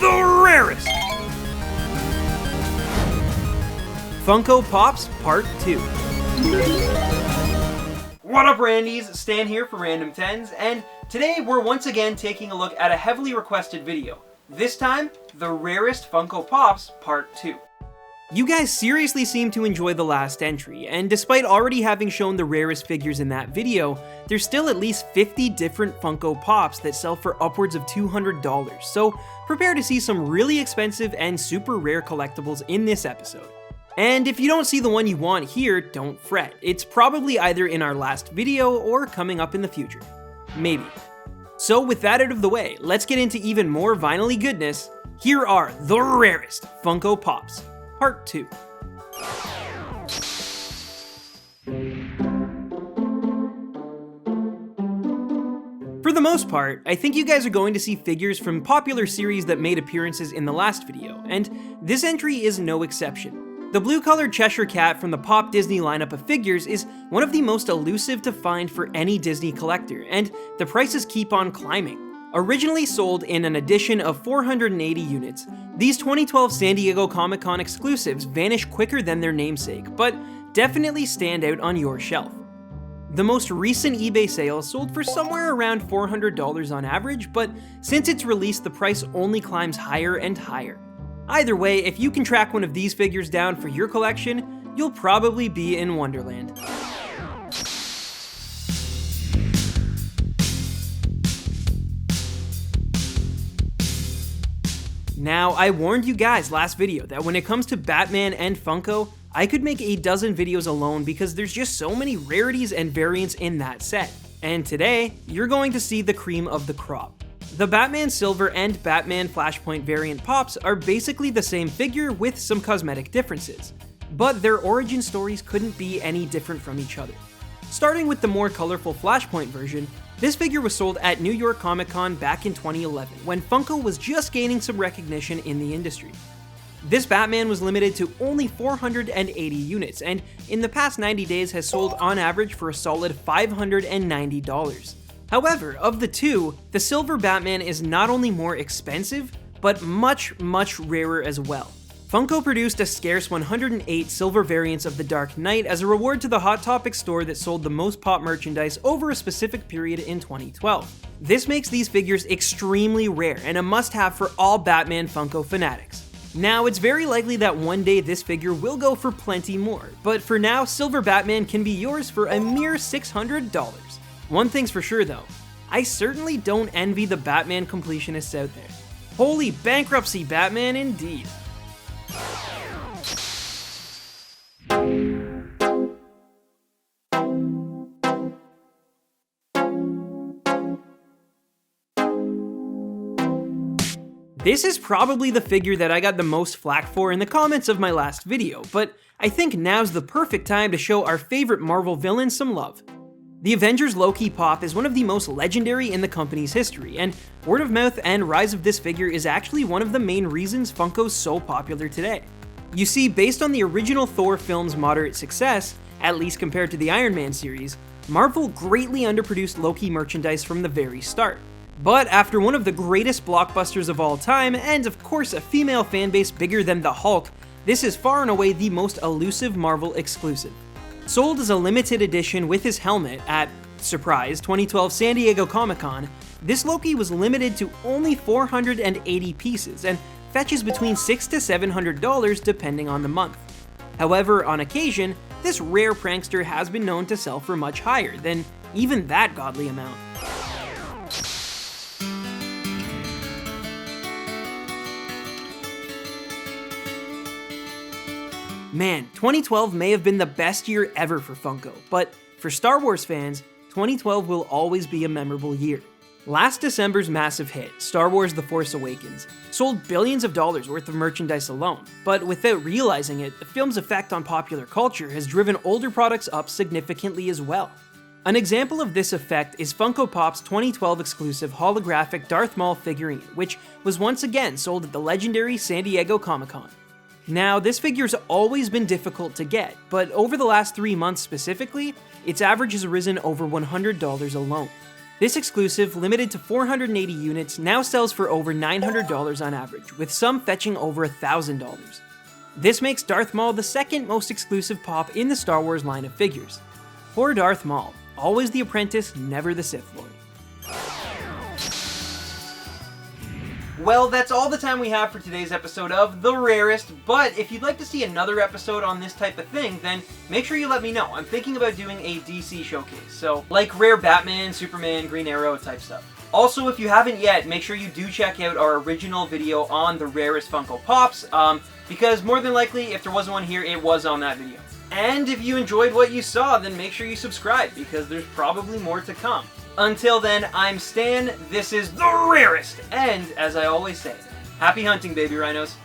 the rarest Funko Pops Part 2. What up, Randies? Stan here for RandomTens, and today we're once again taking a look at a heavily requested video. This time, the rarest Funko Pops Part 2. You guys seriously seem to enjoy the last entry, and despite already having shown the rarest figures in that video, there's still at least 50 different Funko Pops that sell for upwards of $200, so prepare to see some really expensive and super rare collectibles in this episode. And if you don't see the one you want here, don't fret. It's probably either in our last video or coming up in the future. Maybe. So with that out of the way, let's get into even more vinyl-y goodness. Here are the rarest Funko Pops, Part 2. For the most part, I think you guys are going to see figures from popular series that made appearances in the last video, and this entry is no exception. The blue-colored Cheshire Cat from the Pop Disney lineup of figures is one of the most elusive to find for any Disney collector, and the prices keep on climbing. Originally sold in an edition of 480 units, these 2012 San Diego Comic-Con exclusives vanish quicker than their namesake, but definitely stand out on your shelf. The most recent eBay sale sold for somewhere around $400 on average, but since its release the price only climbs higher and higher. Either way, if you can track one of these figures down for your collection, you'll probably be in Wonderland. Now, I warned you guys last video that when it comes to Batman and Funko, I could make a dozen videos alone because there's just so many rarities and variants in that set. And today, you're going to see the cream of the crop. The Batman Silver and Batman Flashpoint variant Pops are basically the same figure with some cosmetic differences, but their origin stories couldn't be any different from each other. Starting with the more colorful Flashpoint version, this figure was sold at New York Comic Con back in 2011, when Funko was just gaining some recognition in the industry. This Batman was limited to only 480 units, and in the past 90 days has sold on average for a solid $590. However, of the two, the Silver Batman is not only more expensive, but much rarer as well. Funko produced a scarce 108 silver variants of the Dark Knight as a reward to the Hot Topic store that sold the most pop merchandise over a specific period in 2012. This makes these figures extremely rare and a must-have for all Batman Funko fanatics. Now, it's very likely that one day this figure will go for plenty more, but for now, Silver Batman can be yours for a mere $600. One thing's for sure though, I certainly don't envy the Batman completionists out there. Holy bankruptcy, Batman, indeed. This is probably the figure that I got the most flack for in the comments of my last video, but I think now's the perfect time to show our favorite Marvel villain some love. The Avengers Loki Pop is one of the most legendary in the company's history, and word of mouth and rise of this figure is actually one of the main reasons Funko's so popular today. You see, based on the original Thor film's moderate success, at least compared to the Iron Man series, Marvel greatly underproduced Loki merchandise from the very start. But after one of the greatest blockbusters of all time, and of course a female fanbase bigger than the Hulk, this is far and away the most elusive Marvel exclusive. Sold as a limited edition with his helmet at, surprise, 2012 San Diego Comic-Con, this Loki was limited to only 480 pieces and fetches between $600 to $700 depending on the month. However, on occasion, this rare prankster has been known to sell for much higher than even that godly amount. Man, 2012 may have been the best year ever for Funko, but for Star Wars fans, 2012 will always be a memorable year. Last December's massive hit, Star Wars The Force Awakens, sold billions of dollars worth of merchandise alone, but without realizing it, the film's effect on popular culture has driven older products up significantly as well. An example of this effect is Funko Pop's 2012 exclusive holographic Darth Maul figurine, which was once again sold at the legendary San Diego Comic-Con. Now, this figure's always been difficult to get, but over the last 3 months specifically, its average has risen over $100 alone. This exclusive, limited to 480 units, now sells for over $900 on average, with some fetching over $1,000. This makes Darth Maul the second most exclusive pop in the Star Wars line of figures. Poor Darth Maul, always the apprentice, never the Sith Lord. Well, that's all the time we have for today's episode of The Rarest, but if you'd like to see another episode on this type of thing, then make sure you let me know. I'm thinking about doing a DC showcase, so like rare Batman, Superman, Green Arrow type stuff. Also, if you haven't yet, make sure you do check out our original video on the Rarest Funko Pops, because more than likely, if there wasn't one here, it was on that video. And if you enjoyed what you saw, then make sure you subscribe, because there's probably more to come. Until then, I'm Stan, this is The Rarest, and as I always say, happy hunting, baby rhinos.